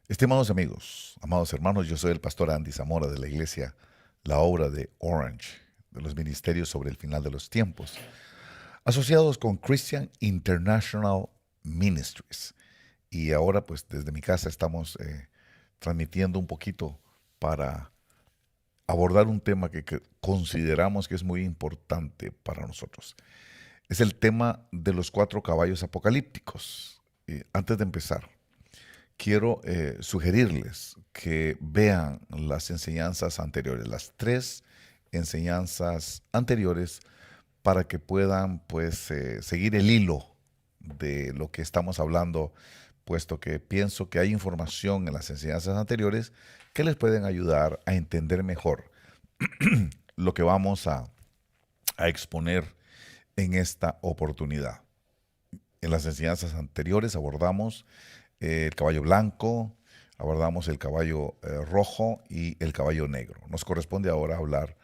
Estimados amigos, amados hermanos, yo soy el pastor Andy Zamora de la iglesia La Obra de Orange, de los ministerios sobre el final de los tiempos, asociados con Christian International Ministries. Y ahora, pues desde mi casa estamos transmitiendo un poquito para abordar un tema que consideramos que es muy importante para nosotros. Es el tema de los cuatro caballos apocalípticos. Antes de empezar, quiero sugerirles que vean las enseñanzas anteriores, las tres enseñanzas anteriores, para que puedan pues seguir el hilo de lo que estamos hablando, puesto que pienso que hay información en las enseñanzas anteriores que les pueden ayudar a entender mejor lo que vamos a exponer en esta oportunidad. En las enseñanzas anteriores abordamos el caballo blanco, abordamos el caballo rojo y el caballo negro. Nos corresponde ahora hablar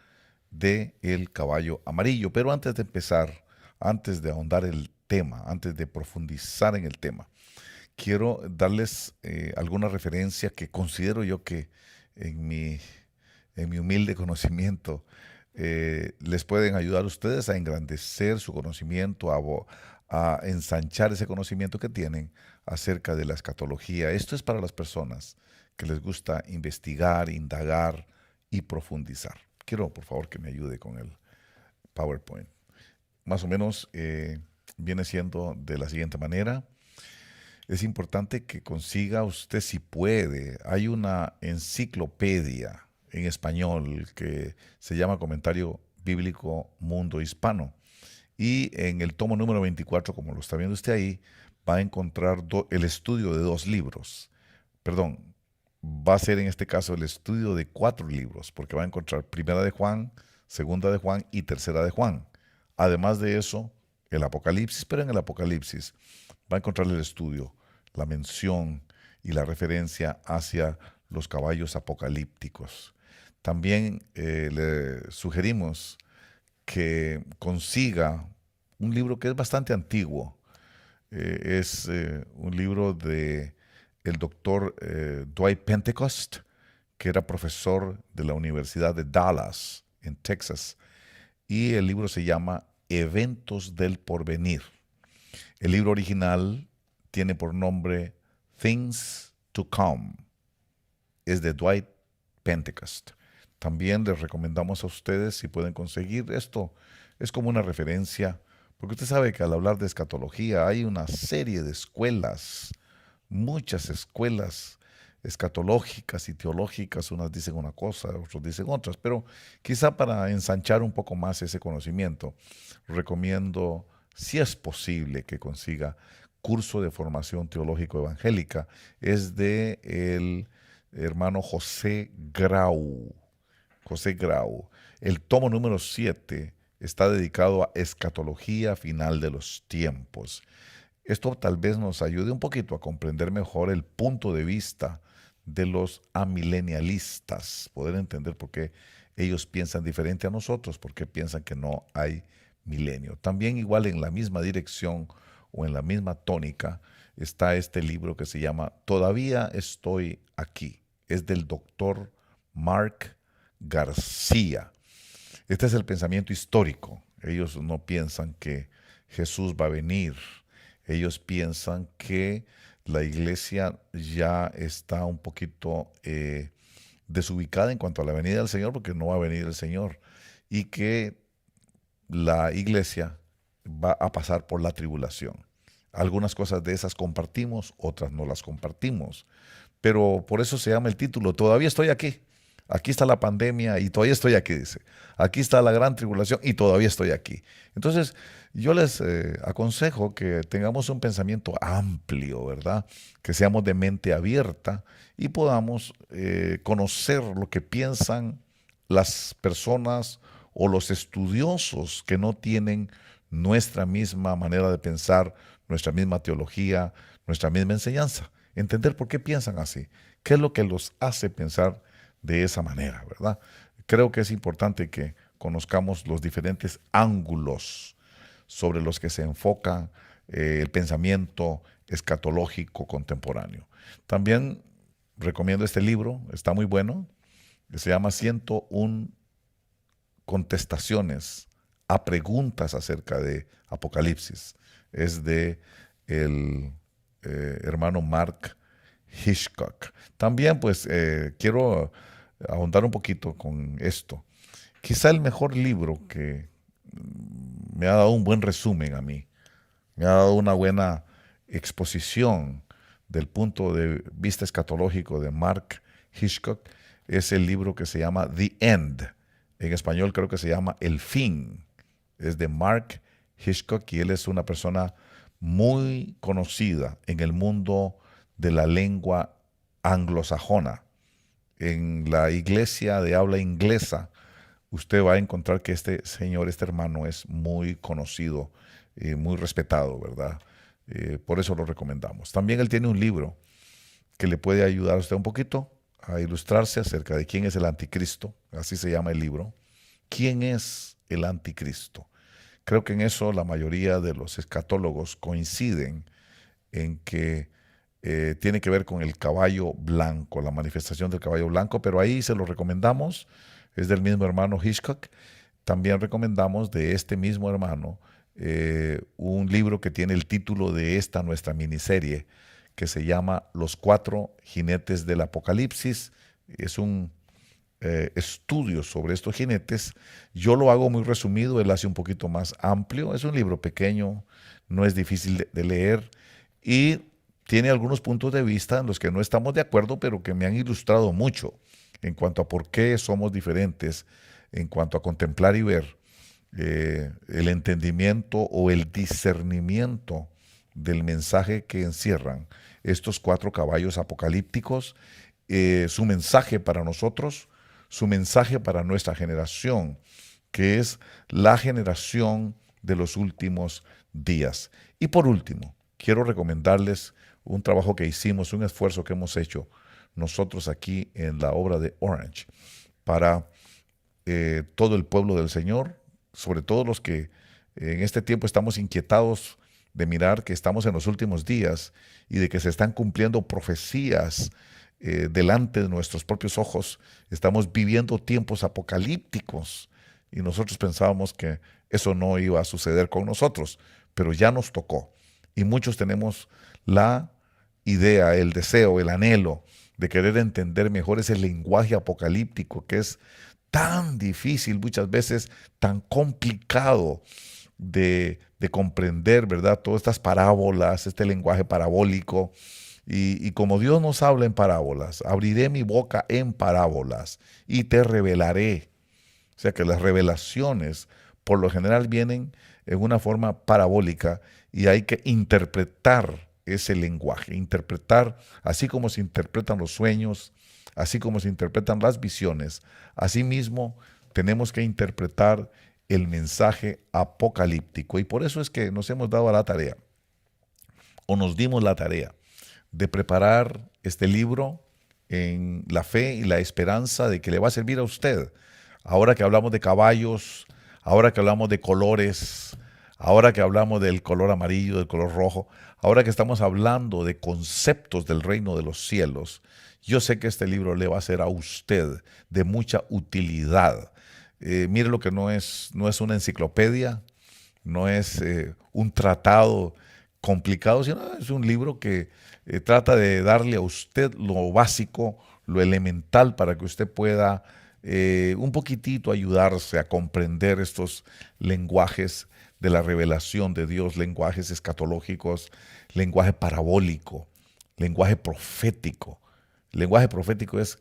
de el caballo amarillo, pero antes de empezar, antes de ahondar el tema, antes de profundizar en el tema, quiero darles alguna referencia que considero yo que en mi, en mi humilde conocimiento les pueden ayudar a ustedes a engrandecer su conocimiento, a ensanchar ese conocimiento que tienen acerca de la escatología. Esto es para las personas que les gusta investigar, indagar y profundizar. Quiero, por favor, que me ayude con el PowerPoint. Más o menos viene siendo de la siguiente manera. Es importante que consiga usted, si puede, hay una enciclopedia en español que se llama Comentario Bíblico Mundo Hispano. Y en el tomo número 24, como lo está viendo usted ahí, va a encontrar el estudio de dos libros. Perdón, va a ser en este caso el estudio de cuatro libros, porque va a encontrar Primera de Juan, Segunda de Juan y Tercera de Juan. Además de eso, el Apocalipsis, pero en el Apocalipsis va a encontrar el estudio, la mención y la referencia hacia los caballos apocalípticos. También le sugerimos que consiga un libro que es bastante antiguo. Es un libro de el doctor Dwight Pentecost, que era profesor de la Universidad de Dallas, en Texas. Y el libro se llama Eventos del Porvenir. El libro original tiene por nombre Things to Come. Es de Dwight Pentecost. También les recomendamos a ustedes, si pueden conseguir esto, es como una referencia, porque usted sabe que al hablar de escatología hay una serie de escuelas, muchas escuelas escatológicas y teológicas, unas dicen una cosa, otros dicen otras, pero quizá para ensanchar un poco más ese conocimiento, recomiendo, si es posible, que consiga curso de formación teológico evangélica. Es de el hermano José Grau. José Grau. El tomo número 7 está dedicado a escatología final de los tiempos. Esto tal vez nos ayude un poquito a comprender mejor el punto de vista de los amilenialistas, poder entender por qué ellos piensan diferente a nosotros, por qué piensan que no hay milenio. También igual en la misma dirección o en la misma tónica está este libro que se llama Todavía estoy aquí. Es del doctor Mark García. Este es el pensamiento histórico. Ellos no piensan que Jesús va a venir. Ellos piensan que la iglesia ya está un poquito desubicada en cuanto a la venida del Señor, porque no va a venir el Señor. Y que la iglesia va a pasar por la tribulación. Algunas cosas de esas compartimos, otras no las compartimos. Pero por eso se llama el título, Todavía estoy aquí. Aquí está la pandemia y todavía estoy aquí, dice. Aquí está la gran tribulación y todavía estoy aquí. Entonces, yo les aconsejo que tengamos un pensamiento amplio, ¿verdad? Que seamos de mente abierta y podamos conocer lo que piensan las personas o los estudiosos que no tienen nuestra misma manera de pensar, nuestra misma teología, nuestra misma enseñanza. Entender por qué piensan así, qué es lo que los hace pensar de esa manera, ¿verdad? Creo que es importante que conozcamos los diferentes ángulos sobre los que se enfoca el pensamiento escatológico contemporáneo. También recomiendo este libro, está muy bueno, se llama 101 contestaciones a preguntas acerca de Apocalipsis. Es de el hermano Mark Hitchcock. También pues quiero ahondar un poquito con esto. Quizá el mejor libro que me ha dado un buen resumen a mí, me ha dado una buena exposición del punto de vista escatológico de Mark Hitchcock, es el libro que se llama The End. En español creo que se llama El Fin. Es de Mark Hitchcock y él es una persona muy conocida en el mundo de la lengua anglosajona. En la iglesia de habla inglesa, usted va a encontrar que este señor, este hermano, es muy conocido, muy respetado, ¿verdad? Por eso lo recomendamos. También él tiene un libro que le puede ayudar a usted un poquito a ilustrarse acerca de quién es el anticristo, así se llama el libro. ¿Quién es el anticristo? Creo que en eso la mayoría de los escatólogos coinciden en que tiene que ver con el caballo blanco, la manifestación del caballo blanco, pero ahí se lo recomendamos, es del mismo hermano Hitchcock. También recomendamos de este mismo hermano un libro que tiene el título de esta nuestra miniserie, que se llama Los cuatro jinetes del Apocalipsis. Es un estudio sobre estos jinetes. Yo lo hago muy resumido, él hace un poquito más amplio. Es un libro pequeño, no es difícil de leer y tiene algunos puntos de vista en los que no estamos de acuerdo, pero que me han ilustrado mucho en cuanto a por qué somos diferentes, en cuanto a contemplar y ver el entendimiento o el discernimiento del mensaje que encierran estos cuatro caballos apocalípticos, su mensaje para nosotros, su mensaje para nuestra generación, que es la generación de los últimos días. Y por último, quiero recomendarles un trabajo que hicimos, un esfuerzo que hemos hecho nosotros aquí en la obra de Orange para todo el pueblo del Señor, sobre todo los que en este tiempo estamos inquietados de mirar que estamos en los últimos días y de que se están cumpliendo profecías delante de nuestros propios ojos. Estamos viviendo tiempos apocalípticos y nosotros pensábamos que eso no iba a suceder con nosotros, pero ya nos tocó. Y muchos tenemos la idea, el deseo, el anhelo de querer entender mejor ese lenguaje apocalíptico que es tan difícil, muchas veces tan complicado de comprender, ¿verdad? Todas estas parábolas, este lenguaje parabólico. Y como Dios nos habla en parábolas, abriré mi boca en parábolas y te revelaré. O sea que las revelaciones por lo general vienen en una forma parabólica y hay que interpretar ese lenguaje, interpretar así como se interpretan los sueños, así como se interpretan las visiones. Asimismo, tenemos que interpretar el mensaje apocalíptico y por eso es que nos hemos dado a la tarea, o nos dimos la tarea, de preparar este libro en la fe y la esperanza de que le va a servir a usted. Ahora que hablamos de caballos, ahora que hablamos de colores, ahora que hablamos del color amarillo, del color rojo, ahora que estamos hablando de conceptos del reino de los cielos, yo sé que este libro le va a ser a usted de mucha utilidad. Mire lo que no es una enciclopedia, no es un tratado complicado, sino es un libro que trata de darle a usted lo básico, lo elemental para que usted pueda un poquitito ayudarse a comprender estos lenguajes de la revelación de Dios, lenguajes escatológicos, lenguaje parabólico, lenguaje profético. El lenguaje profético es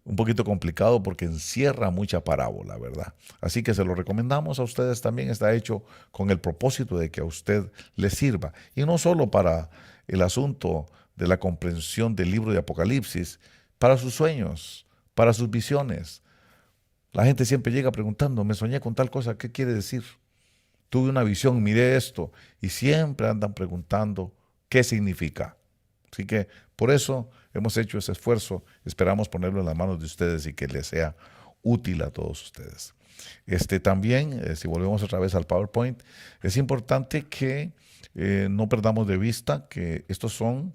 un poquito complicado porque encierra mucha parábola, ¿verdad? Así que se lo recomendamos a ustedes también, está hecho con el propósito de que a usted le sirva. Y no solo para el asunto de la comprensión del libro de Apocalipsis, para sus sueños, para sus visiones. La gente siempre llega preguntando, me soñé con tal cosa, ¿qué quiere decir? Tuve una visión, miré esto, y siempre andan preguntando qué significa. Así que por eso hemos hecho ese esfuerzo. Esperamos ponerlo en las manos de ustedes y que les sea útil a todos ustedes. También, si volvemos otra vez al PowerPoint, es importante que no perdamos de vista que estos son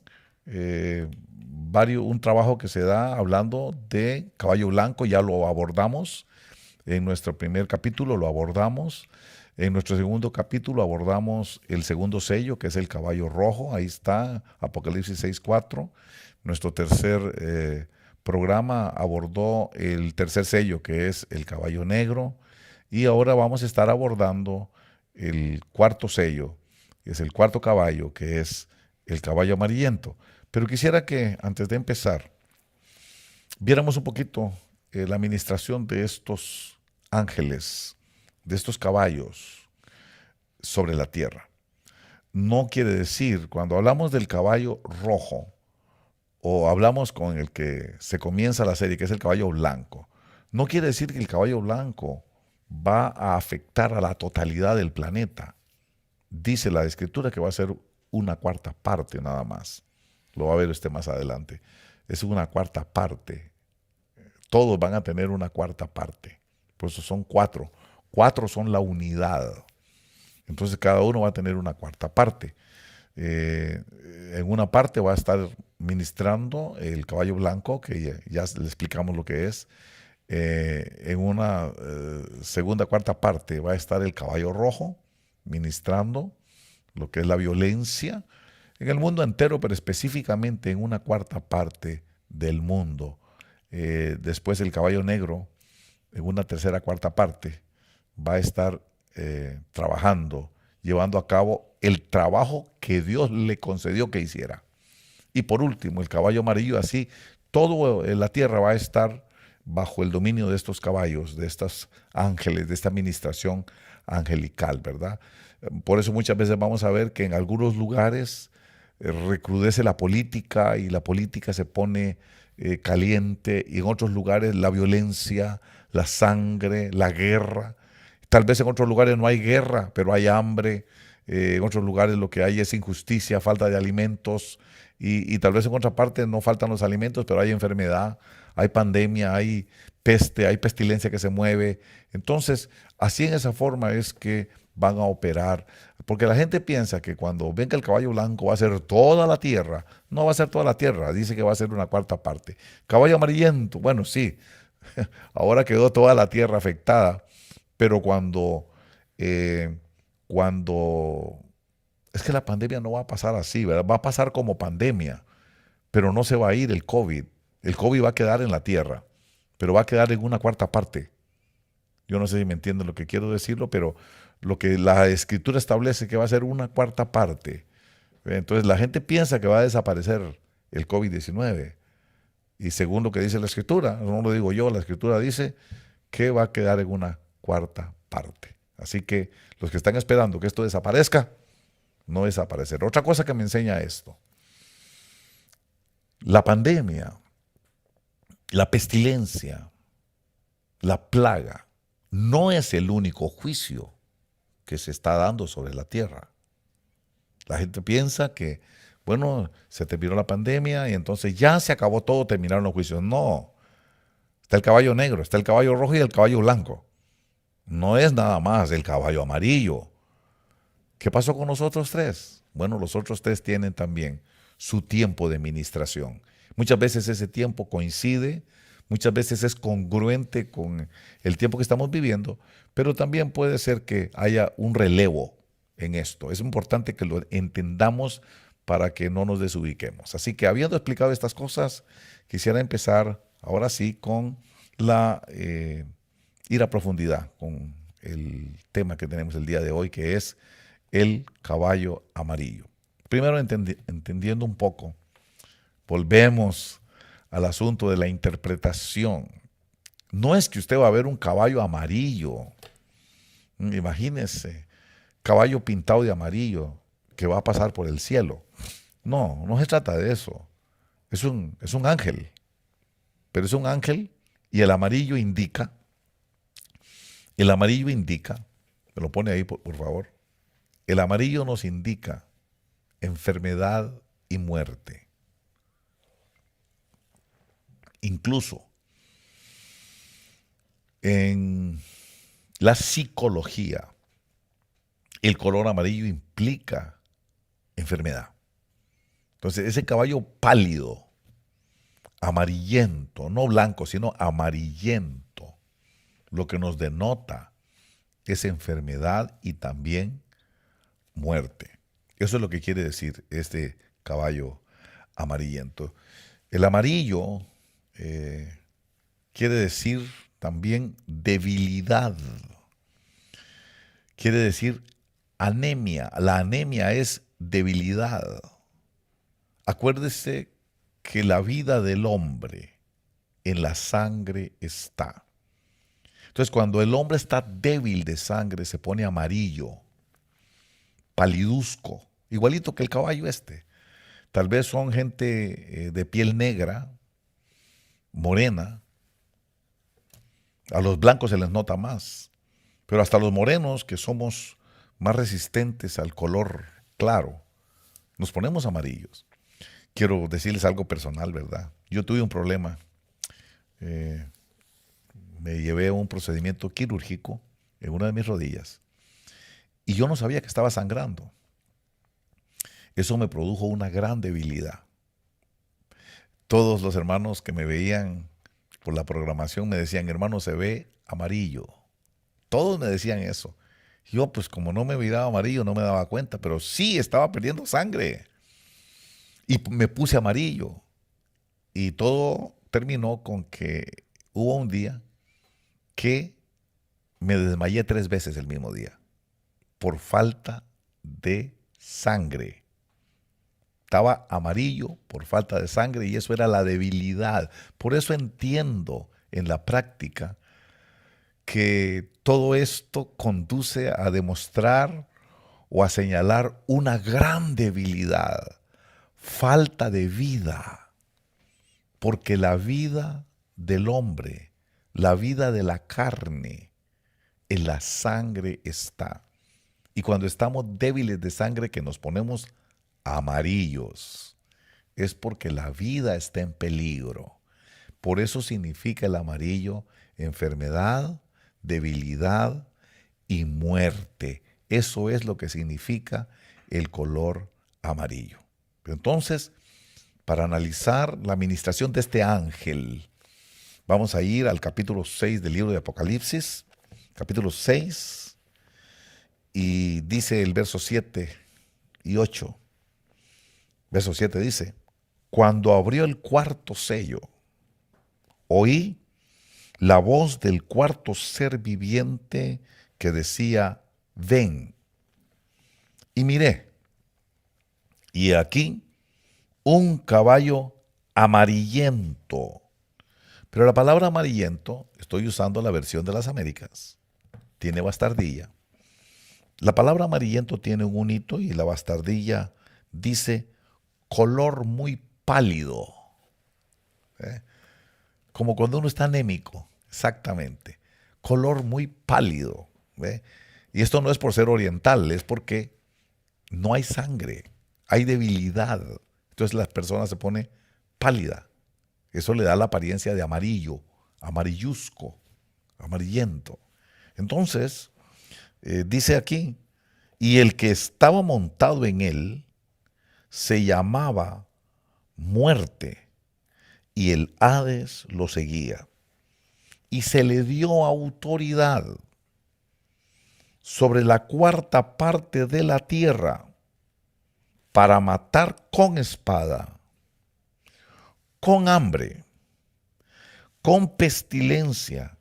un trabajo que se da hablando de caballo blanco, ya lo abordamos. En nuestro primer capítulo lo abordamos. En nuestro segundo capítulo abordamos el segundo sello, que es el caballo rojo. Ahí está, Apocalipsis 6:4. Nuestro tercer programa abordó el tercer sello, que es el caballo negro. Y ahora vamos a estar abordando el cuarto sello, que es el cuarto caballo, que es el caballo amarillento. Pero quisiera que, antes de empezar, viéramos un poquito la administración de estos ángeles, de estos caballos sobre la tierra. No quiere decir, cuando hablamos del caballo rojo, o hablamos con el que se comienza la serie, que es el caballo blanco, no quiere decir que el caballo blanco va a afectar a la totalidad del planeta. Dice la Escritura que va a ser una cuarta parte nada más. Lo va a ver usted más adelante. Es una cuarta parte. Todos van a tener una cuarta parte. Por eso son 4. 4 son la unidad. Entonces cada uno va a tener una cuarta parte. En una parte va a estar ministrando el caballo blanco, que ya le explicamos lo que es. En una segunda, cuarta parte va a estar el caballo rojo, ministrando lo que es la violencia en el mundo entero, pero específicamente en una cuarta parte del mundo. Después el caballo negro, en una tercera, cuarta parte, va a estar trabajando, llevando a cabo el trabajo que Dios le concedió que hiciera. Y por último, el caballo amarillo, así, todo la tierra va a estar bajo el dominio de estos caballos, de estos ángeles, de esta administración angelical, ¿verdad? Por eso muchas veces vamos a ver que en algunos lugares recrudece la política y la política se pone caliente, y en otros lugares la violencia, la sangre, la guerra. Tal vez en otros lugares no hay guerra, pero hay hambre. En otros lugares lo que hay es injusticia, falta de alimentos, y tal vez en otra parte no faltan los alimentos, pero hay enfermedad, hay pandemia, hay peste, hay pestilencia que se mueve. Entonces, así en esa forma es que van a operar, porque la gente piensa que cuando venga el caballo blanco va a ser toda la tierra. No va a ser toda la tierra, dice que va a ser una cuarta parte. Caballo amarillento, bueno, sí, ahora quedó toda la tierra afectada, pero cuando es que la pandemia no va a pasar así, ¿verdad? Va a pasar como pandemia, pero no se va a ir el COVID. El COVID va a quedar en la tierra, pero va a quedar en una cuarta parte. Yo no sé si me entienden lo que quiero decirlo, pero lo que la Escritura establece que va a ser una cuarta parte. Entonces la gente piensa que va a desaparecer el COVID-19. Y según lo que dice la Escritura, no lo digo yo, la Escritura dice que va a quedar en una cuarta parte. Así que los que están esperando que esto desaparezca, no desaparecerá. Otra cosa que me enseña esto: la pandemia, la pestilencia, la plaga, no es el único juicio que se está dando sobre la tierra. La gente piensa que, bueno, se terminó la pandemia y entonces ya se acabó todo, terminaron los juicios. No, está el caballo negro, está el caballo rojo y el caballo blanco. No es nada más el caballo amarillo. ¿Qué pasó con los otros 3? Bueno, los otros 3 tienen también su tiempo de ministración. Muchas veces ese tiempo coincide, muchas veces es congruente con el tiempo que estamos viviendo, pero también puede ser que haya un relevo en esto. Es importante que lo entendamos para que no nos desubiquemos. Así que, habiendo explicado estas cosas, quisiera empezar ahora sí con ir a profundidad con el tema que tenemos el día de hoy, que es el caballo amarillo. Primero, entendiendo un poco, volvemos al asunto de la interpretación. No es que usted va a ver un caballo amarillo. Imagínese, caballo pintado de amarillo que va a pasar por el cielo. No, no se trata de eso. Es un ángel. Pero es un ángel, y el amarillo indica, me lo pone ahí por favor, el amarillo nos indica enfermedad y muerte. Incluso en la psicología, el color amarillo implica enfermedad. Entonces, ese caballo pálido amarillento, no blanco, sino amarillento, lo que nos denota es enfermedad y también muerte. Eso es lo que quiere decir este caballo amarillento. El amarillo quiere decir también debilidad, quiere decir anemia. La anemia es debilidad. Acuérdese que la vida del hombre en la sangre está. Entonces, cuando el hombre está débil de sangre, se pone amarillo, paliduzco, igualito que el caballo este. Tal vez son gente de piel negra, morena. A los blancos se les nota más, pero hasta los morenos, que somos más resistentes al color claro, nos ponemos amarillos. Quiero decirles algo personal, ¿verdad? Yo tuve un problema. Me llevé a un procedimiento quirúrgico en una de mis rodillas y yo no sabía que estaba sangrando. Eso me produjo una gran debilidad. Todos los hermanos que me veían por la programación me decían, hermano, se ve amarillo. Todos me decían eso. Yo, pues como no me miraba amarillo, no me daba cuenta, pero sí estaba perdiendo sangre. Y me puse amarillo. Y todo terminó con que hubo un día que me desmayé 3 veces el mismo día por falta de sangre. Estaba amarillo por falta de sangre y eso era la debilidad. Por eso entiendo en la práctica que todo esto conduce a demostrar o a señalar una gran debilidad, falta de vida, porque la vida del hombre, la vida de la carne, en la sangre está. Y cuando estamos débiles de sangre, que nos ponemos amarillos, es porque la vida está en peligro. Por eso significa el amarillo enfermedad, debilidad y muerte. Eso es lo que significa el color amarillo. Entonces, para analizar la administración de este ángel, vamos a ir al capítulo 6 del libro de Apocalipsis, capítulo 6, y dice el verso 7 y 8. Verso 7 dice, cuando abrió el cuarto sello, oí la voz del cuarto ser viviente que decía, ven. Y miré, y aquí un caballo amarillento. Pero la palabra amarillento, estoy usando la versión de las Américas, tiene bastardilla. La palabra amarillento tiene un unito y la bastardilla dice color muy pálido. Como cuando uno está anémico, exactamente. Color muy pálido. Y esto no es por ser oriental, es porque no hay sangre, hay debilidad. Entonces la persona se pone pálida. Eso le da la apariencia de amarillo, amarilluzco, amarillento. Entonces, dice aquí, y el que estaba montado en él se llamaba Muerte, y el Hades lo seguía. Y se le dio autoridad sobre la cuarta parte de la tierra para matar con espada, con hambre, con pestilencia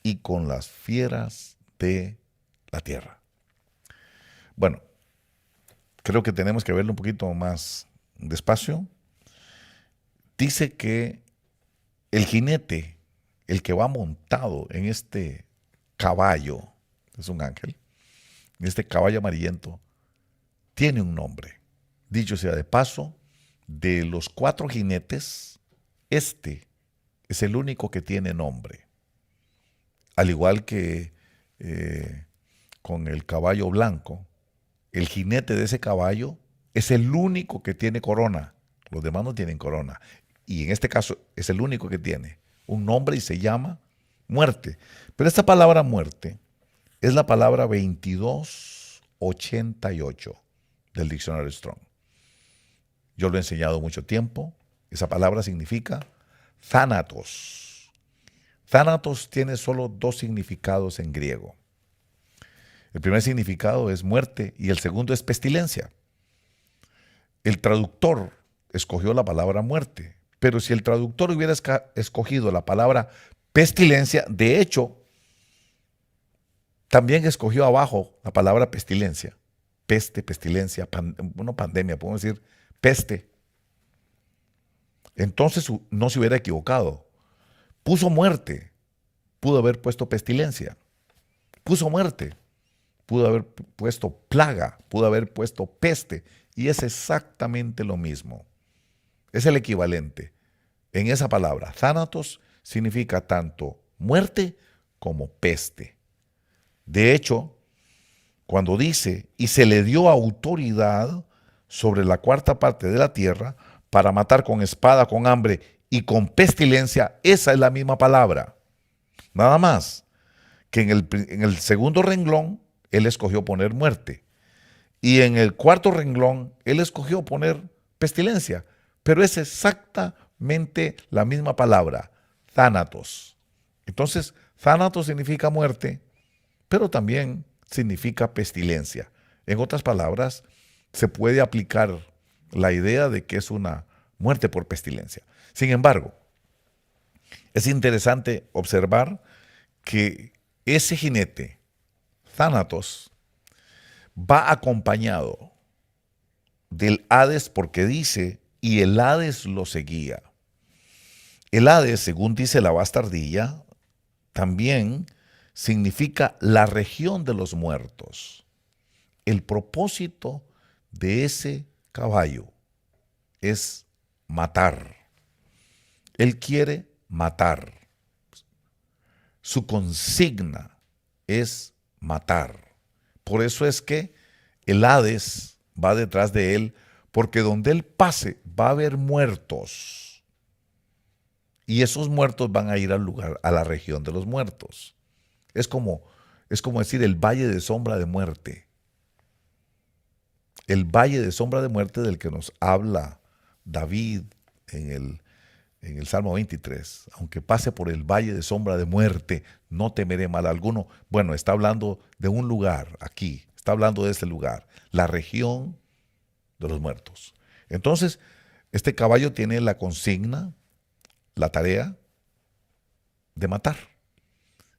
y con las fieras de la tierra. Bueno, creo que tenemos que verlo un poquito más despacio. Dice que el jinete, el que va montado en este caballo, es un ángel, en este caballo amarillento, tiene un nombre. Dicho sea de paso, de los 4 jinetes, este es el único que tiene nombre. Al igual que con el caballo blanco, el jinete de ese caballo es el único que tiene corona. Los demás no tienen corona. Y en este caso es el único que tiene un nombre y se llama Muerte. Pero esta palabra muerte es la palabra 2288 del diccionario Strong. Yo lo he enseñado mucho tiempo. Esa palabra significa Thanatos. Thanatos tiene solo dos significados en griego. El primer significado es muerte y el segundo es pestilencia. El traductor escogió la palabra muerte, pero si el traductor hubiera escogido la palabra pestilencia, de hecho, también escogió abajo la palabra pestilencia. Peste, pestilencia, pandemia, podemos decir peste. Entonces no se hubiera equivocado. Puso muerte, pudo haber puesto pestilencia. Puso muerte, pudo haber puesto plaga, pudo haber puesto peste. Y es exactamente lo mismo. Es el equivalente. En esa palabra, thanatos significa tanto muerte como peste. De hecho, cuando dice, y se le dio autoridad sobre la cuarta parte de la tierra para matar con espada, con hambre y con pestilencia, esa es la misma palabra. Nada más que en el segundo renglón, él escogió poner muerte. Y en el cuarto renglón, él escogió poner pestilencia. Pero es exactamente la misma palabra, thanatos. Entonces, thanatos significa muerte, pero también significa pestilencia. En otras palabras, se puede aplicar la idea de que es una muerte por pestilencia. Sin embargo, es interesante observar que ese jinete, thanatos, va acompañado del Hades porque dice, y el Hades lo seguía. El Hades, según dice la bastardilla, también significa la región de los muertos. El propósito de ese caballo es matar. Él quiere matar. Su consigna es matar. Por eso es que el Hades va detrás de él, porque donde él pase va a haber muertos. Y esos muertos van a ir al lugar, a la región de los muertos. Es como decir el valle de sombra de muerte. El valle de sombra de muerte del que nos habla David en el Salmo 23. Aunque pase por el valle de sombra de muerte, no temeré mal alguno. Bueno, está hablando de un lugar aquí. Está hablando de este lugar, la región de los muertos. Entonces, este caballo tiene la consigna, la tarea de matar.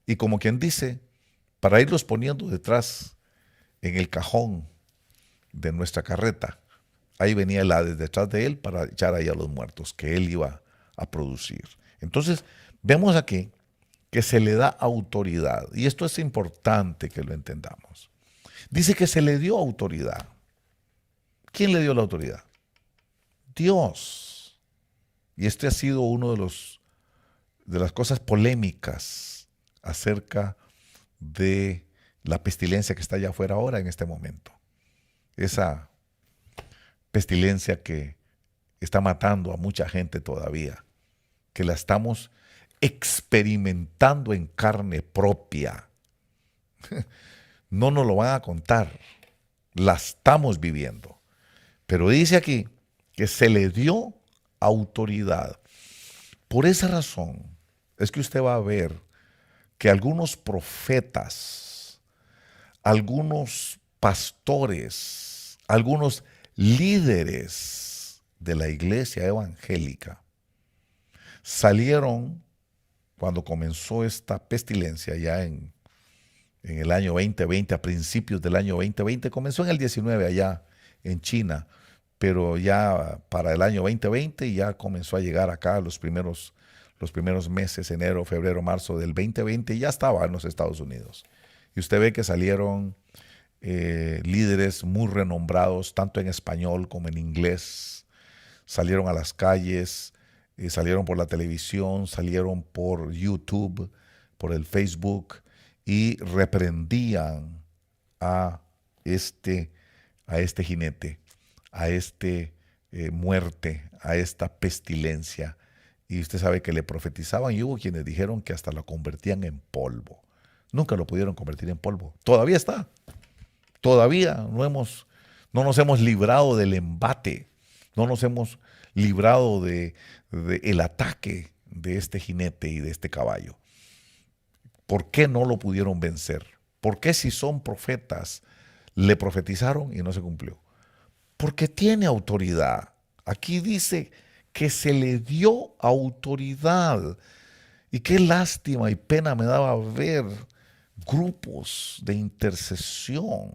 Y como quien dice, para irlos poniendo detrás en el cajón de nuestra carreta, ahí venía el Hades detrás de él para echar ahí a los muertos que él iba a producir. Entonces, vemos aquí que se le da autoridad. Y esto es importante que lo entendamos. Dice que se le dio autoridad. ¿Quién le dio la autoridad? Dios. Y este ha sido uno de las cosas polémicas acerca de la pestilencia que está allá afuera ahora en este momento. Esa pestilencia que está matando a mucha gente todavía, que la estamos experimentando en carne propia. No nos lo van a contar, la estamos viviendo. Pero dice aquí que se le dio autoridad. Por esa razón es que usted va a ver que algunos profetas, algunos pastores, algunos líderes de la iglesia evangélica salieron cuando comenzó esta pestilencia ya en el año 2020, a principios del año 2020, comenzó en el 19 allá en China, pero ya para el año 2020 ya comenzó a llegar acá los primeros meses, enero, febrero, marzo del 2020, y ya estaba en los Estados Unidos. Y usted ve que salieron líderes muy renombrados, tanto en español como en inglés, salieron a las calles, salieron por la televisión, salieron por YouTube, por el Facebook, y reprendían a este jinete, a muerte, a esta pestilencia. Y usted sabe que le profetizaban y hubo quienes dijeron que hasta lo convertían en polvo. Nunca lo pudieron convertir en polvo. Todavía está. Todavía no nos hemos librado del embate. No nos hemos librado del ataque de este jinete y de este caballo. ¿Por qué no lo pudieron vencer? ¿Por qué si son profetas le profetizaron y no se cumplió? Porque tiene autoridad. Aquí dice que se le dio autoridad. Y qué lástima y pena me daba ver grupos de intercesión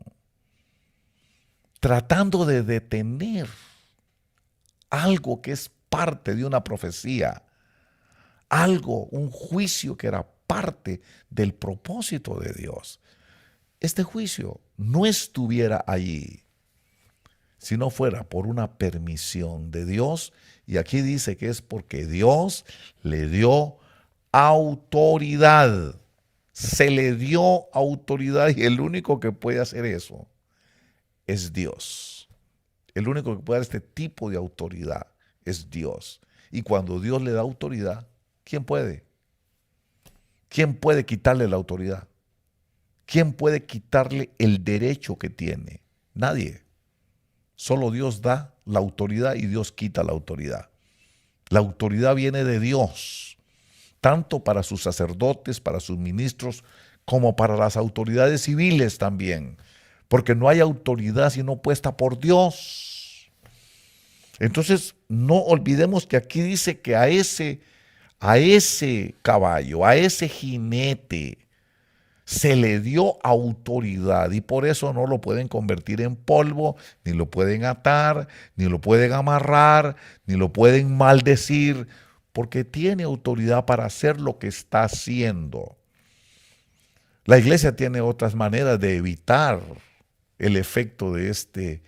tratando de detener algo que es parte de una profecía, algo, un juicio que era parte del propósito de Dios. Este juicio no estuviera allí si no fuera por una permisión de Dios, y aquí dice que es porque Dios le dio autoridad. Se le dio autoridad y el único que puede hacer eso es Dios. El único que puede dar este tipo de autoridad es Dios. Y cuando Dios le da autoridad, ¿quién puede? ¿Quién puede quitarle la autoridad? ¿Quién puede quitarle el derecho que tiene? Nadie. Solo Dios da la autoridad y Dios quita la autoridad. La autoridad viene de Dios, tanto para sus sacerdotes, para sus ministros, como para las autoridades civiles también. Porque no hay autoridad sino puesta por Dios. Entonces, no olvidemos que aquí dice que a ese caballo, a ese jinete, se le dio autoridad y por eso no lo pueden convertir en polvo, ni lo pueden atar, ni lo pueden amarrar, ni lo pueden maldecir, porque tiene autoridad para hacer lo que está haciendo. La iglesia tiene otras maneras de evitar el efecto de este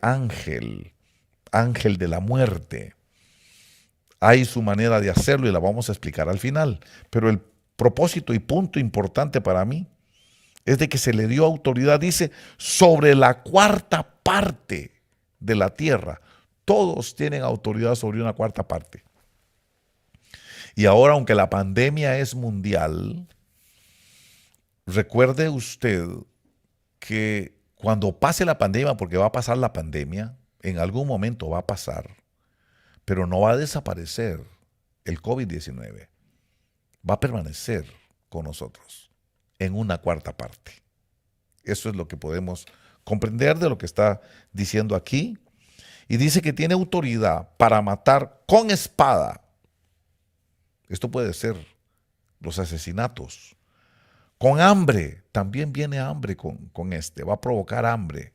ángel de la muerte. Hay su manera de hacerlo y la vamos a explicar al final, pero el propósito y punto importante para mí es de que se le dio autoridad, dice, sobre la cuarta parte de la tierra. Todos tienen autoridad sobre una cuarta parte. Y ahora, aunque la pandemia es mundial, recuerde usted que cuando pase la pandemia, porque va a pasar la pandemia, en algún momento va a pasar, pero no va a desaparecer el COVID-19. Va a permanecer con nosotros en una cuarta parte. Eso es lo que podemos comprender de lo que está diciendo aquí. Y dice que tiene autoridad para matar con espada. Esto puede ser los asesinatos. Con hambre, también viene hambre con este, va a provocar hambre.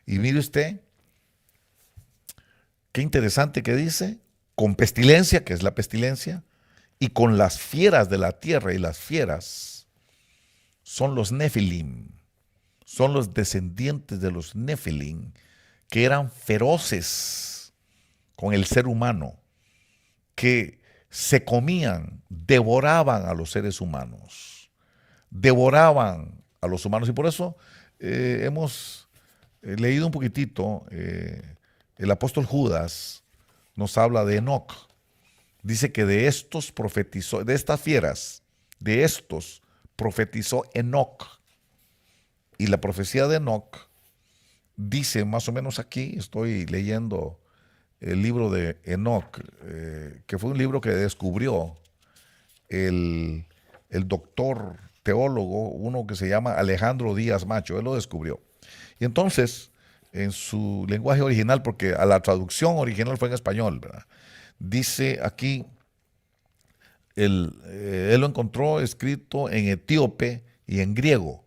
Y mire usted, qué interesante que dice, con pestilencia, que es la pestilencia, y con las fieras de la tierra, y las fieras son los Nefilim, son los descendientes de los Nefilim, que eran feroces con el ser humano, que se comían, devoraban a los seres humanos, devoraban a los humanos, y por eso hemos leído un poquitito, el apóstol Judas nos habla de Enoc. Dice que de estos profetizó, de estas fieras, de estos profetizó Enoc. Y la profecía de Enoc dice más o menos aquí, estoy leyendo el libro de Enoc, que fue un libro que descubrió el doctor teólogo, uno que se llama Alejandro Díaz Macho, él lo descubrió. Y entonces, en su lenguaje original, porque a la traducción original fue en español, ¿verdad? Dice aquí, él lo encontró escrito en etíope y en griego,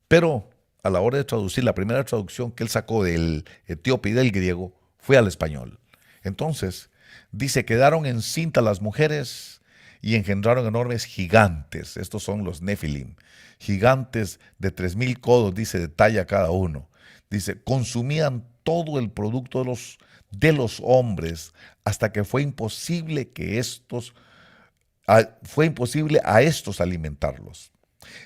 pero a la hora de traducir, la primera traducción que él sacó del etíope y del griego fue al español. Entonces, dice, quedaron encintas las mujeres y engendraron enormes gigantes. Estos son los Nefilim, gigantes de 3000 codos, dice, de talla cada uno. Dice, consumían todo el producto de los hombres hasta que fue imposible a estos alimentarlos.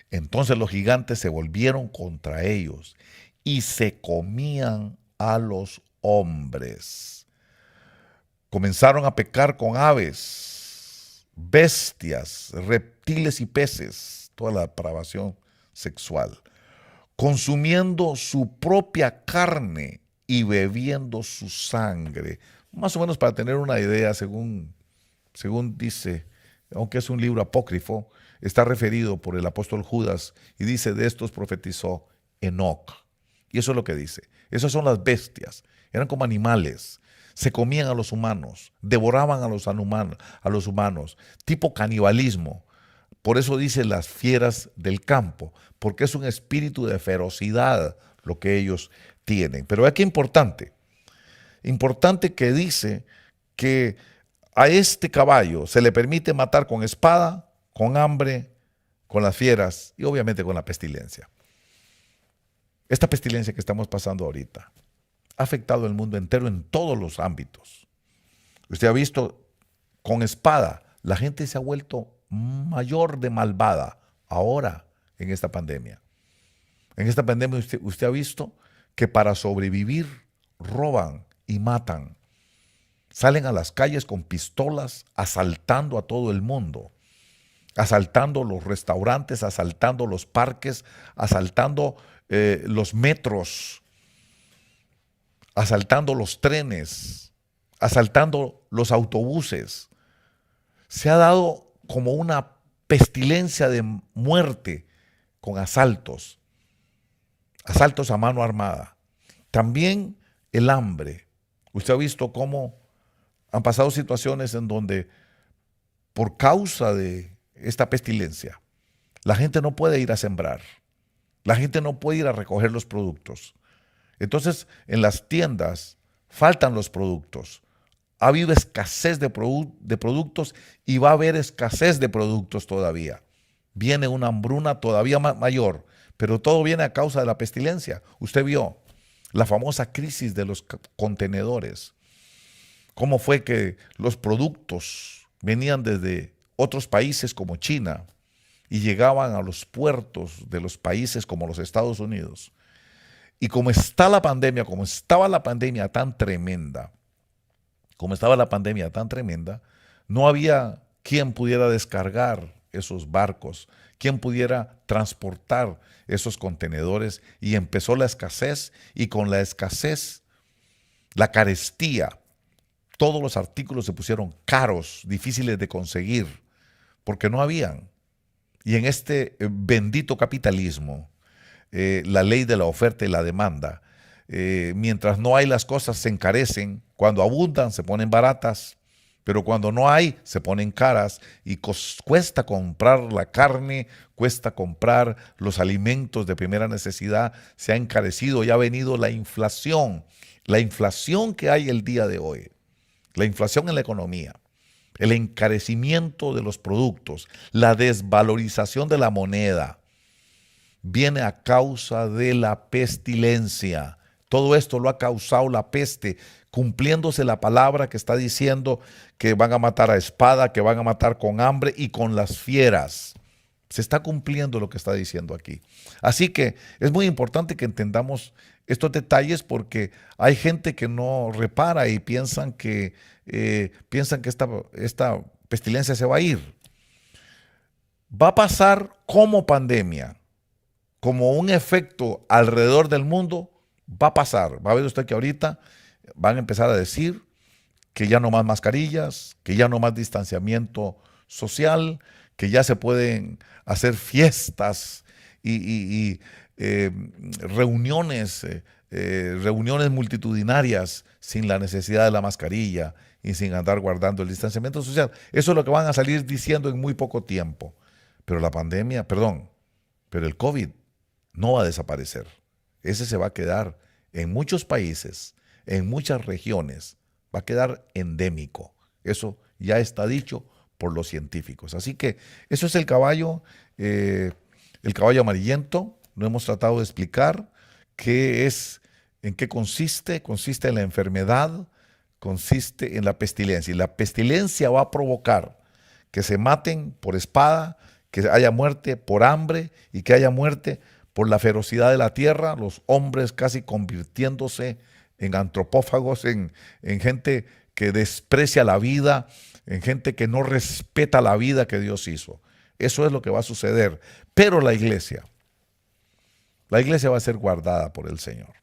Entonces los gigantes se volvieron contra ellos y se comían a los hombres. Comenzaron a pecar con aves, bestias, reptiles y peces, toda la depravación sexual, consumiendo su propia carne y bebiendo su sangre. Más o menos para tener una idea, según según dice, aunque es un libro apócrifo, está referido por el apóstol Judas y dice, de estos profetizó Enoc. Y eso es lo que dice. Esas son las bestias. Eran como animales. Se comían a los humanos, devoraban a los humanos, tipo canibalismo. Por eso dice las fieras del campo, porque es un espíritu de ferocidad lo que ellos tienen. Pero aquí importante que dice que a este caballo se le permite matar con espada, con hambre, con las fieras y obviamente con la pestilencia. Esta pestilencia que estamos pasando ahorita ha afectado al mundo entero en todos los ámbitos. Usted ha visto, con espada, la gente se ha vuelto mayor de malvada ahora en esta pandemia. En esta pandemia usted ha visto que para sobrevivir roban y matan. Salen a las calles con pistolas asaltando a todo el mundo, asaltando los restaurantes, asaltando los parques, asaltando los metros, asaltando los trenes, asaltando los autobuses. Se ha dado como una pestilencia de muerte con asaltos a mano armada. También el hambre. Usted ha visto cómo han pasado situaciones en donde por causa de esta pestilencia, la gente no puede ir a sembrar, la gente no puede ir a recoger los productos. Entonces, en las tiendas faltan los productos. Ha habido escasez de productos y va a haber escasez de productos todavía. Viene una hambruna todavía mayor, pero todo viene a causa de la pestilencia. Usted vio la famosa crisis de los contenedores. Cómo fue que los productos venían desde otros países como China y llegaban a los puertos de los países como los Estados Unidos. Y como estaba la pandemia tan tremenda, no había quien pudiera descargar esos barcos, quien pudiera transportar esos contenedores, y empezó la escasez, y con la escasez, la carestía, todos los artículos se pusieron caros, difíciles de conseguir, porque no habían. Y en este bendito capitalismo, la ley de la oferta y la demanda, mientras no hay las cosas se encarecen, cuando abundan se ponen baratas, pero cuando no hay se ponen caras y cuesta comprar la carne, cuesta comprar los alimentos de primera necesidad, se ha encarecido y ha venido la inflación que hay el día de hoy, la inflación en la economía, el encarecimiento de los productos, la desvalorización de la moneda, viene a causa de la pestilencia. Todo esto lo ha causado la peste, cumpliéndose la palabra que está diciendo que van a matar a espada, que van a matar con hambre y con las fieras. Se está cumpliendo lo que está diciendo aquí. Así que es muy importante que entendamos estos detalles, porque hay gente que no repara y piensan que esta pestilencia se va a ir. Va a pasar como pandemia, como un efecto alrededor del mundo. Va a pasar. Va a ver usted que ahorita van a empezar a decir que ya no más mascarillas, que ya no más distanciamiento social, que ya se pueden hacer fiestas y reuniones multitudinarias sin la necesidad de la mascarilla y sin andar guardando el distanciamiento social. Eso es lo que van a salir diciendo en muy poco tiempo. Pero pero el COVID no va a desaparecer. Ese se va a quedar en muchos países, en muchas regiones, va a quedar endémico. Eso ya está dicho por los científicos. Así que eso es el caballo amarillento. Lo hemos tratado de explicar qué es, en qué consiste. Consiste en la enfermedad, consiste en la pestilencia. Y la pestilencia va a provocar que se maten por espada, que haya muerte por hambre y que haya muerte por la ferocidad de la tierra, los hombres casi convirtiéndose en antropófagos, en gente que desprecia la vida, en gente que no respeta la vida que Dios hizo. Eso es lo que va a suceder. Pero la iglesia va a ser guardada por el Señor.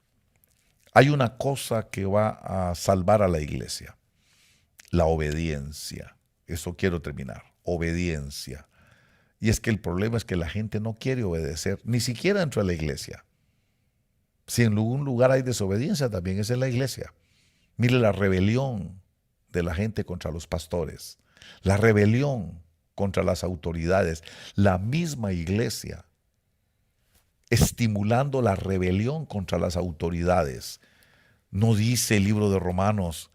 Hay una cosa que va a salvar a la iglesia: la obediencia. Eso quiero terminar. Obediencia. Y es que el problema es que la gente no quiere obedecer, ni siquiera dentro de la iglesia. Si en algún lugar hay desobediencia, también es en la iglesia. Mire la rebelión de la gente contra los pastores, la rebelión contra las autoridades, la misma iglesia estimulando la rebelión contra las autoridades. No dice el libro de Romanos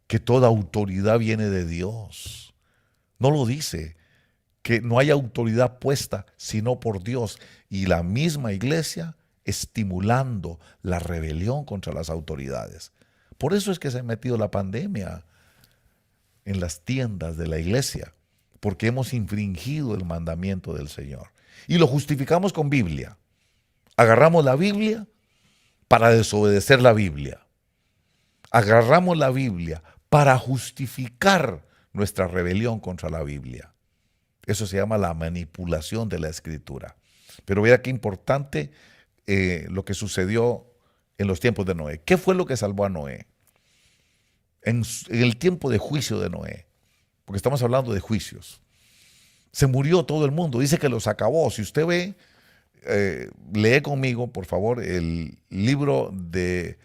que toda autoridad viene de Dios. No lo dice, que no hay autoridad puesta sino por Dios. Y la misma iglesia estimulando la rebelión contra las autoridades. Por eso es que se ha metido la pandemia en las tiendas de la iglesia, porque hemos infringido el mandamiento del Señor. Y lo justificamos con Biblia. Agarramos la Biblia para desobedecer la Biblia. Agarramos la Biblia para justificar nuestra rebelión contra la Biblia. Eso se llama la manipulación de la Escritura. Pero vea qué importante lo que sucedió en los tiempos de Noé. ¿Qué fue lo que salvó a Noé? En el tiempo de juicio de Noé, porque estamos hablando de juicios. Se murió todo el mundo, dice que los acabó. Si usted ve, lee conmigo, por favor, el libro de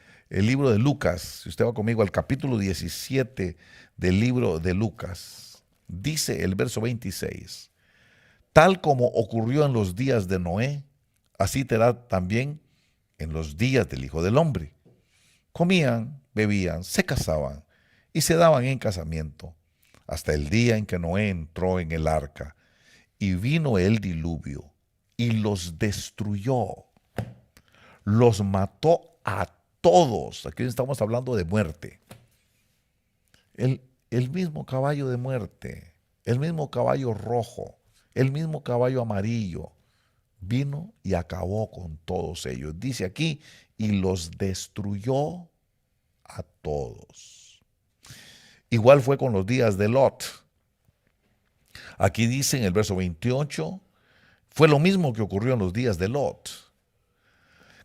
Lucas. Si usted va conmigo al capítulo 17 del libro de Lucas, dice el verso 26, tal como ocurrió en los días de Noé, así será también en los días del Hijo del Hombre. Comían, bebían, se casaban y se daban en casamiento, hasta el día en que Noé entró en el arca, y vino el diluvio, y los destruyó, los mató a todos. Aquí estamos hablando de muerte. El mismo caballo de muerte, el mismo caballo rojo, el mismo caballo amarillo, vino y acabó con todos ellos. Dice aquí, y los destruyó a todos. Igual fue con los días de Lot. Aquí dice en el verso 28, fue lo mismo que ocurrió en los días de Lot.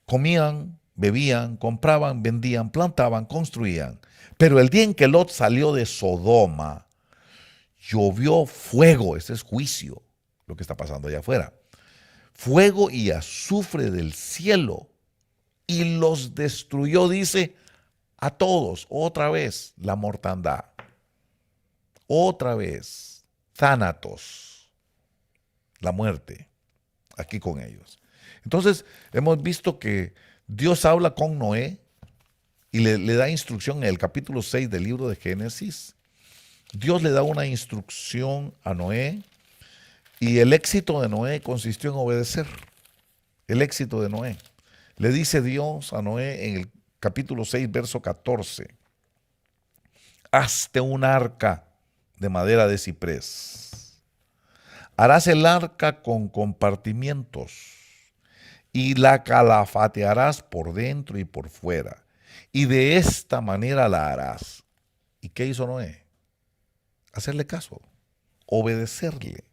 Comían, bebían, compraban, vendían, plantaban, construían. Pero el día en que Lot salió de Sodoma, llovió fuego. Ese es juicio, lo que está pasando allá afuera. Fuego y azufre del cielo, y los destruyó, dice, a todos. Otra vez la mortandad. Otra vez, Thanatos, la muerte, aquí con ellos. Entonces, hemos visto que Dios habla con Noé y le da instrucción en el capítulo 6 del libro de Génesis. Dios le da una instrucción a Noé y el éxito de Noé consistió en obedecer. El éxito de Noé. Le dice Dios a Noé en el capítulo 6, verso 14. Hazte un arca de madera de ciprés. Harás el arca con compartimientos y la calafatearás por dentro y por fuera. Y de esta manera la harás. ¿Y qué hizo Noé? Hacerle caso, obedecerle.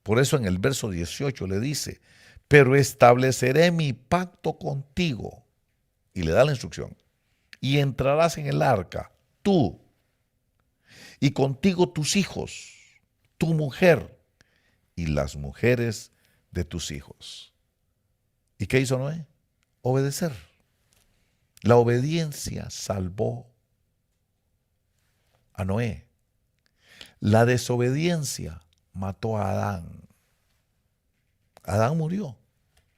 Por eso en el verso 18 le dice, pero estableceré mi pacto contigo. Y le da la instrucción. Y entrarás en el arca, tú, y contigo tus hijos, tu mujer, y las mujeres de tus hijos. ¿Y qué hizo Noé? Obedecer. La obediencia salvó a Noé. La desobediencia mató a Adán. Adán murió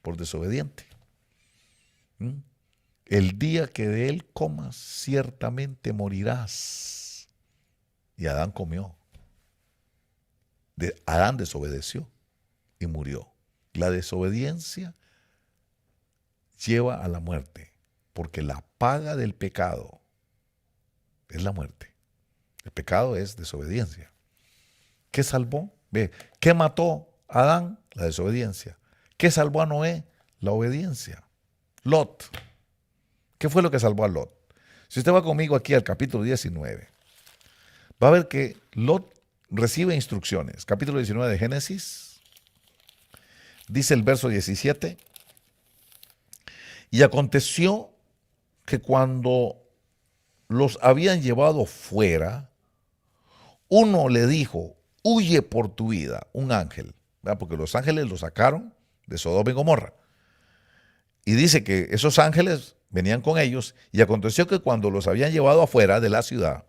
por desobediente. El día que de él comas, ciertamente morirás. Y Adán comió. Adán desobedeció y murió. La desobediencia lleva a la muerte, porque la paga del pecado es la muerte. El pecado es desobediencia. ¿Qué salvó? Ve, ¿qué mató a Adán? La desobediencia. ¿Qué salvó a Noé? La obediencia. Lot. ¿Qué fue lo que salvó a Lot? Si usted va conmigo aquí al capítulo 19, va a ver que Lot recibe instrucciones. Capítulo 19 de Génesis, dice el verso 17, y aconteció que cuando los habían llevado fuera, Uno le dijo, huye por tu vida, un ángel, ¿verdad? Porque los ángeles lo sacaron de Sodoma y Gomorra. Y dice que esos ángeles venían con ellos y aconteció que cuando los habían llevado afuera de la ciudad,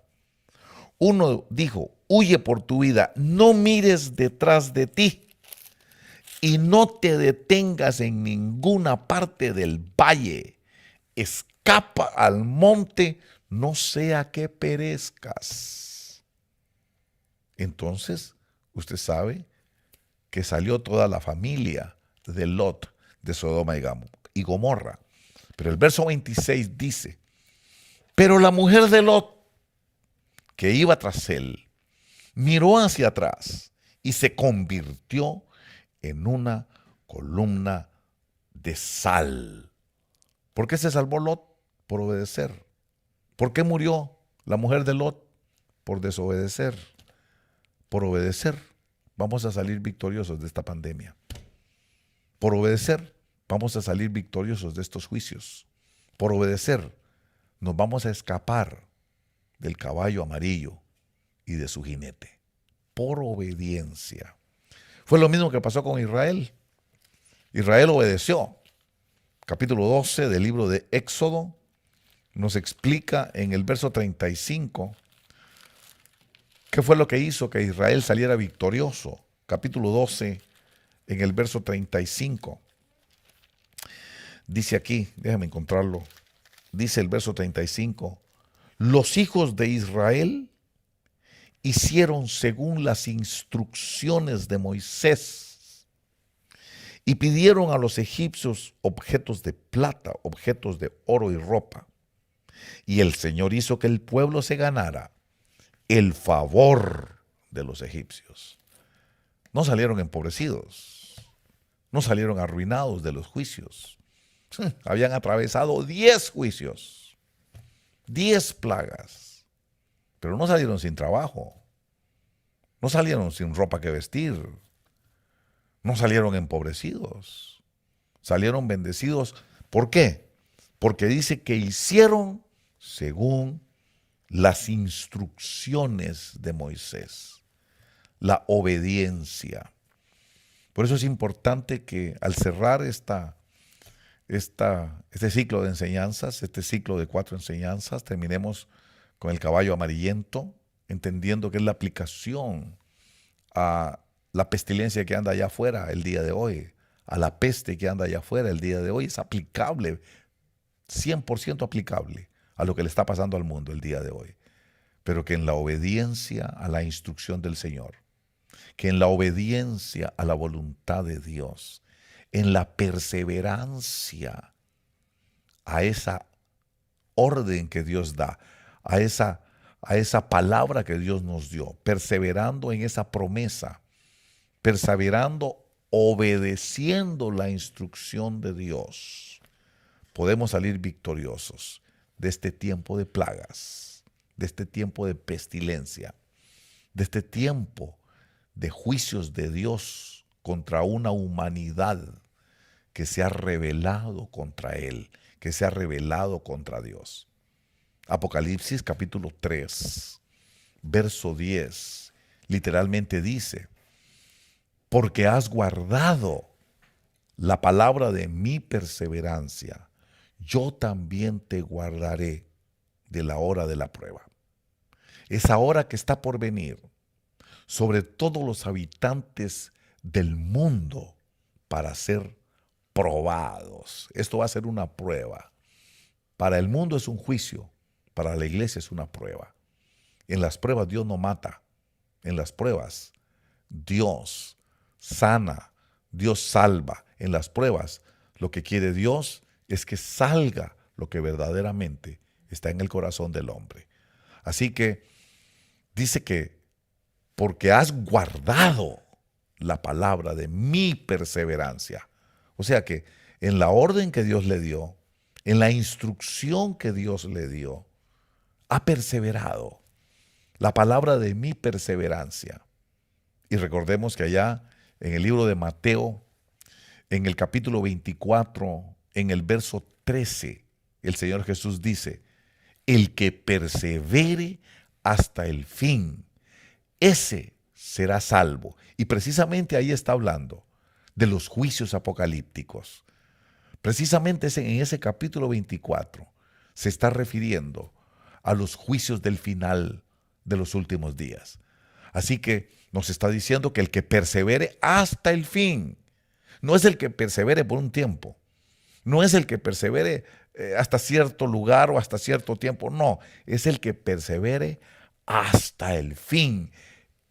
uno dijo, huye por tu vida, no mires detrás de ti y no te detengas en ninguna parte del valle. Escapa al monte, no sea que perezcas. Entonces, usted sabe que salió toda la familia de Lot de Sodoma y Gomorra. Pero el verso 26 dice, pero la mujer de Lot, que iba tras él, miró hacia atrás y se convirtió en una columna de sal. ¿Por qué se salvó Lot? Por obedecer. ¿Por qué murió la mujer de Lot? Por desobedecer. Por obedecer vamos a salir victoriosos de esta pandemia. Por obedecer vamos a salir victoriosos de estos juicios. Por obedecer nos vamos a escapar del caballo amarillo y de su jinete. Por obediencia. Fue lo mismo que pasó con Israel. Israel obedeció. Capítulo 12 del libro de Éxodo nos explica en el verso 35 qué fue lo que hizo que Israel saliera victorioso. Capítulo 12 en el verso 35. Dice aquí, déjame encontrarlo. Dice el verso 35. Los hijos de Israel hicieron según las instrucciones de Moisés y pidieron a los egipcios objetos de plata, objetos de oro y ropa. Y el Señor hizo que el pueblo se ganara el favor de los egipcios. No salieron empobrecidos, no salieron arruinados de los juicios. Habían atravesado 10 juicios, 10 plagas, pero no salieron sin trabajo, no salieron sin ropa que vestir, no salieron empobrecidos, salieron bendecidos. ¿Por qué? Porque dice que hicieron según las instrucciones de Moisés, la obediencia. Por eso es importante que al cerrar este ciclo de enseñanzas, este ciclo de 4 enseñanzas, terminemos con el caballo amarillento, entendiendo que es la aplicación a la pestilencia que anda allá afuera el día de hoy, a la peste que anda allá afuera el día de hoy. Es aplicable, 100% aplicable a lo que le está pasando al mundo el día de hoy. Pero que en la obediencia a la instrucción del Señor, que en la obediencia a la voluntad de Dios, en la perseverancia a esa orden que Dios da, a esa palabra que Dios nos dio, perseverando en esa promesa, perseverando, obedeciendo la instrucción de Dios, podemos salir victoriosos de este tiempo de plagas, de este tiempo de pestilencia, de este tiempo de juicios de Dios contra una humanidad que se ha rebelado contra Él, que se ha rebelado contra Dios. Apocalipsis capítulo 3, verso 10, literalmente dice, porque has guardado la palabra de mi perseverancia, yo también te guardaré de la hora de la prueba. Esa hora que está por venir sobre todos los habitantes del mundo para ser probados. Esto va a ser una prueba. Para el mundo es un juicio, para la iglesia es una prueba. En las pruebas Dios no mata, en las pruebas Dios sana, Dios salva. En las pruebas lo que quiere Dios es que salga lo que verdaderamente está en el corazón del hombre. Así que dice que porque has guardado la palabra de mi perseverancia. O sea que en la orden que Dios le dio, en la instrucción que Dios le dio, ha perseverado. La palabra de mi perseverancia. Y recordemos que allá en el libro de Mateo, en el capítulo 24, en el verso 13, el Señor Jesús dice, el que persevere hasta el fin, ese será salvo. Y precisamente ahí está hablando de los juicios apocalípticos. Precisamente en ese capítulo 24 se está refiriendo a los juicios del final de los últimos días. Así que nos está diciendo que el que persevere hasta el fin, no es el que persevere por un tiempo, no es el que persevere hasta cierto lugar o hasta cierto tiempo, no, es el que persevere hasta el fin.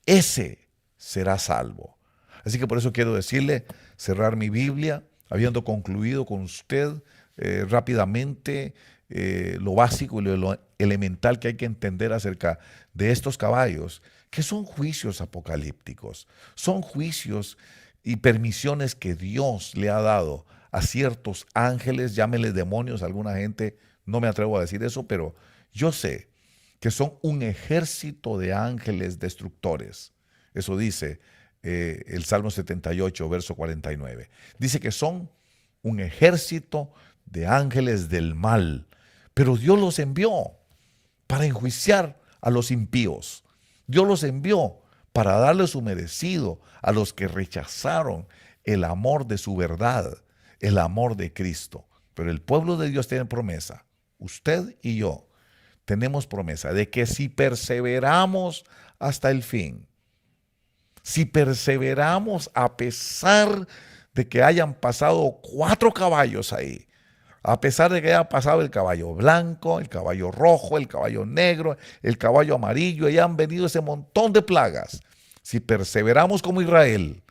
Ese será salvo. Así que por eso quiero decirle, cerrar mi Biblia, habiendo concluido con usted rápidamente lo básico y lo elemental que hay que entender acerca de estos caballos, que son juicios apocalípticos, son juicios y permisiones que Dios le ha dado a ciertos ángeles, llámenles demonios, alguna gente, no me atrevo a decir eso, pero yo sé que son un ejército de ángeles destructores. Eso dice el Salmo 78, verso 49. Dice que son un ejército de ángeles del mal, pero Dios los envió para enjuiciar a los impíos. Dios los envió para darle su merecido a los que rechazaron el amor de su verdad, el amor de Cristo. Pero el pueblo de Dios tiene promesa. Usted y yo tenemos promesa de que si perseveramos hasta el fin, si perseveramos a pesar de que hayan pasado 4 caballos ahí, a pesar de que haya pasado el caballo blanco, el caballo rojo, el caballo negro, el caballo amarillo, y han venido ese montón de plagas, si perseveramos como Israel,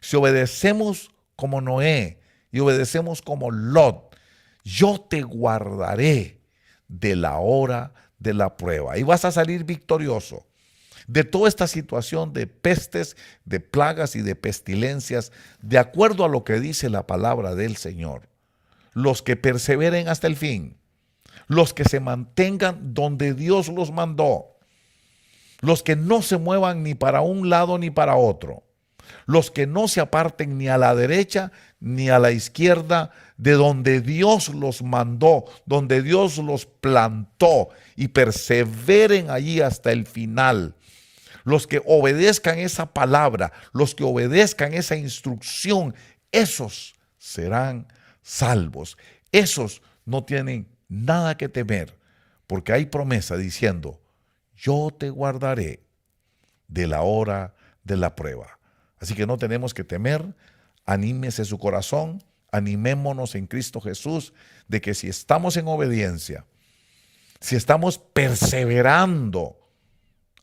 si obedecemos como Noé y obedecemos como Lot, yo te guardaré de la hora de la prueba y vas a salir victorioso de toda esta situación de pestes, de plagas y de pestilencias, de acuerdo a lo que dice la palabra del Señor. Los que perseveren hasta el fin, los que se mantengan donde Dios los mandó, los que no se muevan ni para un lado ni para otro, los que no se aparten ni a la derecha ni a la izquierda de donde Dios los mandó, donde Dios los plantó, y perseveren allí hasta el final. Los que obedezcan esa palabra, los que obedezcan esa instrucción, esos serán salvos. Esos no tienen nada que temer, porque hay promesa diciendo, yo te guardaré de la hora de la prueba. Así que no tenemos que temer. Anímese su corazón, animémonos en Cristo Jesús, de que si estamos en obediencia, si estamos perseverando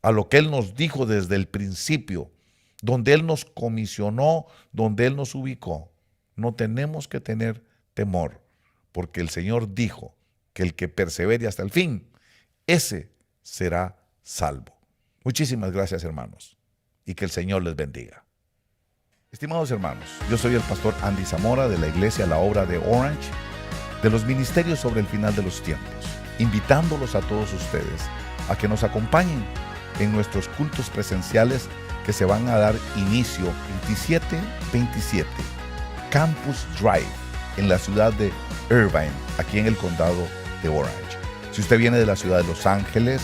a lo que Él nos dijo desde el principio, donde Él nos comisionó, donde Él nos ubicó, no tenemos que tener temor, porque el Señor dijo que el que persevere hasta el fin, ese será salvo. Muchísimas gracias, hermanos, y que el Señor les bendiga. Estimados hermanos, yo soy el pastor Andy Zamora de la Iglesia La Obra de Orange, de los ministerios sobre el final de los tiempos, invitándolos a todos ustedes a que nos acompañen en nuestros cultos presenciales que se van a dar inicio 27-27, Campus Drive, en la ciudad de Irvine, aquí en el condado de Orange. Si usted viene de la ciudad de Los Ángeles,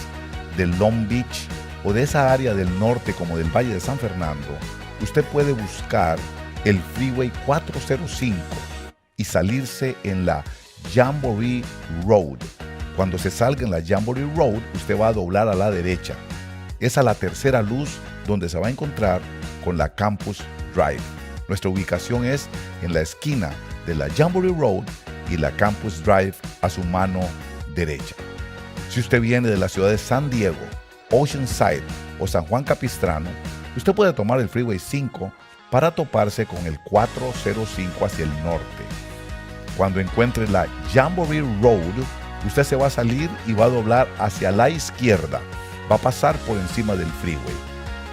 de Long Beach o de esa área del norte como del Valle de San Fernando, usted puede buscar el Freeway 405 y salirse en la Jamboree Road. Cuando se salga en la Jamboree Road, usted va a doblar a la derecha. Es a la tercera luz donde se va a encontrar con la Campus Drive. Nuestra ubicación es en la esquina de la Jamboree Road y la Campus Drive a su mano derecha. Si usted viene de la ciudad de San Diego, Oceanside o San Juan Capistrano, usted puede tomar el Freeway 5 para toparse con el 405 hacia el norte. Cuando encuentre la Jamboree Road, usted se va a salir y va a doblar hacia la izquierda. Va a pasar por encima del freeway.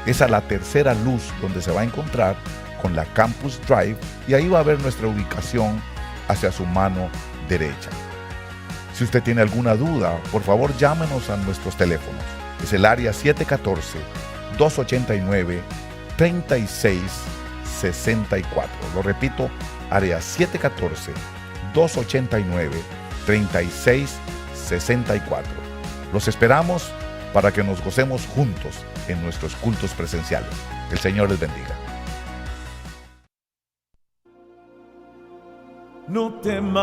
Es a la tercera luz donde se va a encontrar con la Campus Drive y ahí va a ver nuestra ubicación hacia su mano derecha. Si usted tiene alguna duda, por favor llámenos a nuestros teléfonos. Es el área 714-289-3664. Lo repito, área 714-289-3664. Los esperamos para que nos gocemos juntos en nuestros cultos presenciales. El Señor les bendiga. No temas,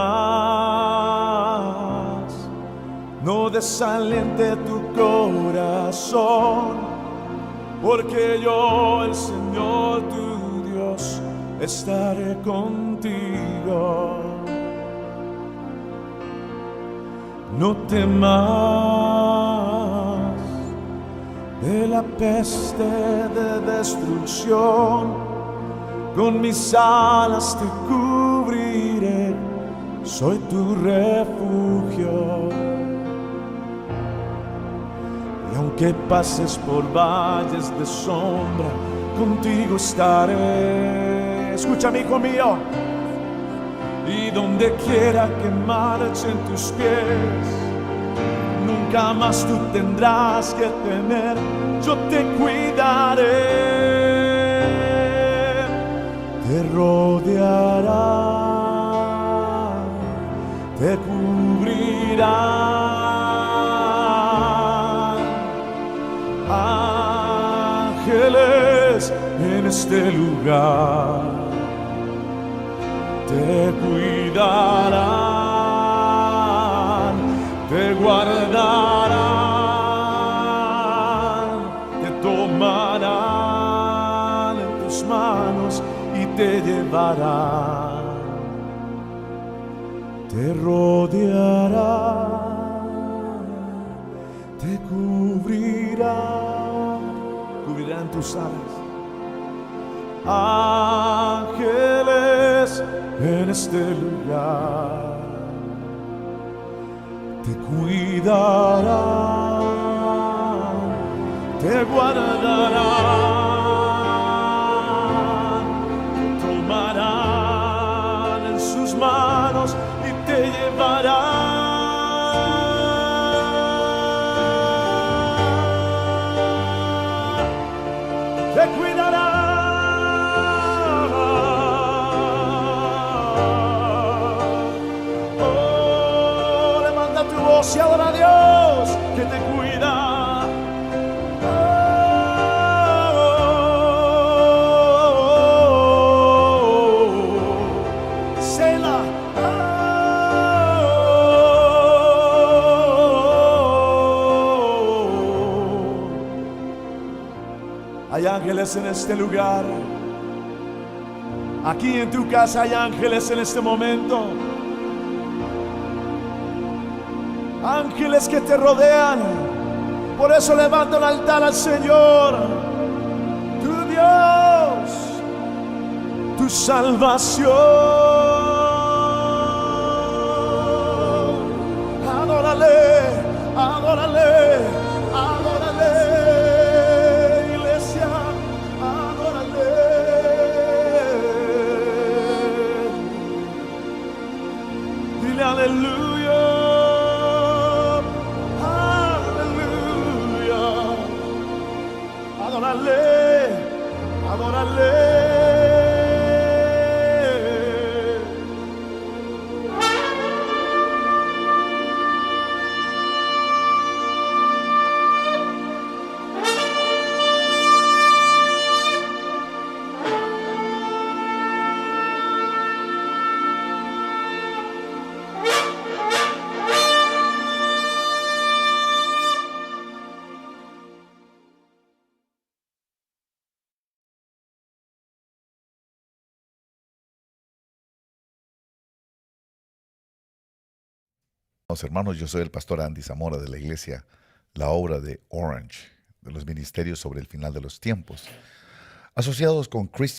no desaliente tu corazón, porque yo, el Señor tu Dios, estaré contigo. No temas de la peste de destrucción, con mis alas te cubriré, soy tu refugio. Y aunque pases por valles de sombra, contigo estaré. Escúchame, hijo mío. Y donde quiera que marchen tus pies, nunca más tú tendrás que temer, yo te cuidaré. Te rodeará, te cubrirá. Ángeles en este lugar te cuidarán, te guardarán, te tomarán en tus manos y te llevarán, te rodearán, te cubrirán tus alas. Ángeles en este lugar te cuidarán, te guardarán, te tomarán en sus manos y te llevarán. Te cuidarán. Y adora a Dios que te cuida. Selah. Hay ángeles en este lugar. Aquí en tu casa hay ángeles en este momento. Ángeles que te rodean. Por eso levanta un altar al Señor, tu Dios, tu salvación. Adórale, adórale, adórale, iglesia, adórale. Dile aleluya. Adórale, adórale. Hermanos, yo soy el pastor Andy Zamora de la iglesia La Obra de Orange, de los ministerios sobre el final de los tiempos, asociados con Christian